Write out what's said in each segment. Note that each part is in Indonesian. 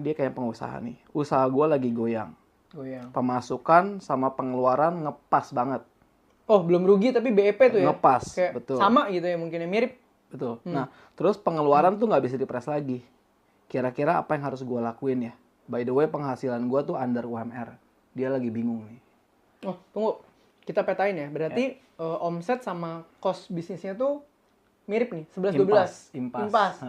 dia kayak pengusaha nih. Usaha gue lagi goyang. Goyang. Pemasukan sama pengeluaran ngepas banget. Oh, belum rugi tapi BEP tuh ya? Ngepas, Kayak betul. sama gitu ya mungkin ya, mirip. Betul. Nah, terus pengeluaran tuh nggak bisa dipres lagi. Kira-kira apa yang harus gue lakuin ya? By the way, penghasilan gue tuh under UMR. Dia lagi bingung nih. Oh, tunggu. Kita petain ya. Berarti omset sama cost bisnisnya tuh mirip nih, 11-12. Impas.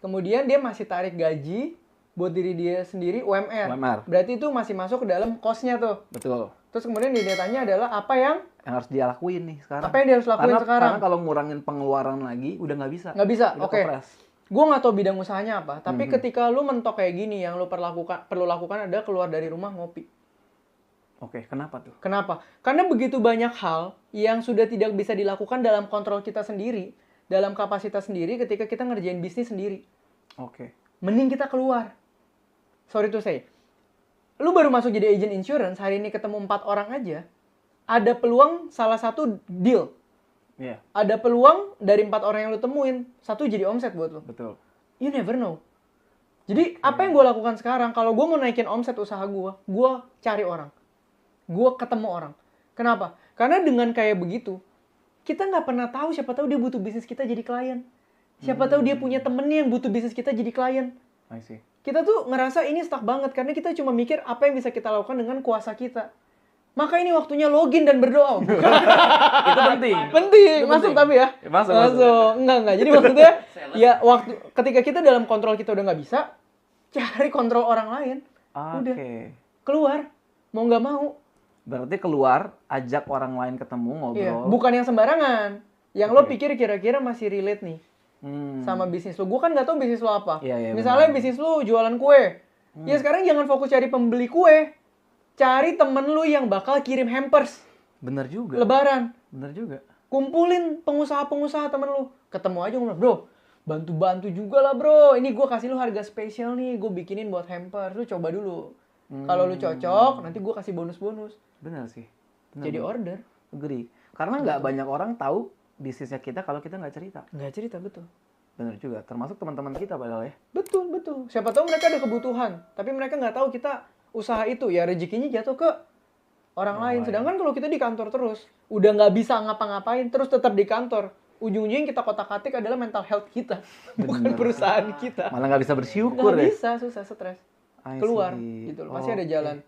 Kemudian dia masih tarik gaji buat diri dia sendiri UMR. Berarti itu masih masuk ke dalam cost-nya tuh. Betul. Terus kemudian dia tanya adalah apa yang harus dia lakuin nih sekarang. Apa yang dia harus lakuin sekarang? Karena kalau ngurangin pengeluaran lagi udah nggak bisa. Nggak bisa, oke. Gue nggak tahu bidang usahanya apa. Tapi ketika lu mentok kayak gini, yang lu perlu lakukan adalah keluar dari rumah ngopi. Oke, kenapa tuh? Kenapa? Karena begitu banyak hal yang sudah tidak bisa dilakukan dalam kontrol kita sendiri, dalam kapasitas sendiri ketika kita ngerjain bisnis sendiri. Oke. Mending kita keluar. Sorry to say. Lu baru masuk jadi agent insurance, hari ini ketemu 4 orang aja, ada peluang salah satu deal. Iya. Ada peluang dari 4 orang yang lu temuin, satu jadi omset buat lu. Betul. You never know. Jadi apa yang gue lakukan sekarang, kalau gue mau naikin omset usaha gue cari orang. Gue ketemu orang. Kenapa? Karena dengan kayak begitu, kita nggak pernah tahu, siapa tahu dia butuh bisnis kita jadi klien. Siapa tahu dia punya temennya yang butuh bisnis kita jadi klien. I see. Kita tuh ngerasa ini stuck banget karena kita cuma mikir apa yang bisa kita lakukan dengan kuasa kita. Maka ini waktunya login dan berdoa. Itu penting. Penting. Masuk tapi ya. Masuk. Enggak. Jadi maksudnya ya waktu ketika kita dalam kontrol kita udah nggak bisa, cari kontrol orang lain. Udah. Keluar. Mau nggak mau. Berarti keluar, ajak orang lain ketemu, ngobrol. Iya. Bukan yang sembarangan. Yang lo pikir kira-kira masih relate nih. Sama bisnis lo. Gue kan nggak tahu bisnis lo apa. Iya, misalnya bisnis lo jualan kue. Ya sekarang jangan fokus cari pembeli kue. Cari temen lu yang bakal kirim hampers. Bener juga. Lebaran. Bener juga. Kumpulin pengusaha-pengusaha temen lu. Ketemu aja ngomong, bro, bantu-bantu juga lah bro. Ini gue kasih lu harga spesial nih. Gue bikinin buat hampers. Lu coba dulu. Kalau lu cocok, nanti gue kasih bonus-bonus. Bener sih. Jadi order. Agree. Karena nggak banyak orang tahu bisnisnya kita kalau kita nggak cerita. Nggak cerita, betul. Bener juga. Termasuk teman-teman kita padahal ya. Betul. Siapa tahu mereka ada kebutuhan. Tapi mereka nggak tahu kita usaha itu. Ya rezekinya jatuh ke orang lain. Sedangkan kalau kita di kantor terus, udah nggak bisa ngapa-ngapain, terus tetap di kantor. Ujung-ujungnya yang kita kotak-katik adalah mental health kita. Bukan perusahaan kita. Malah nggak bisa bersyukur Nggak bisa, susah, stres. I Keluar see. gitu loh. Pasti ada jalan.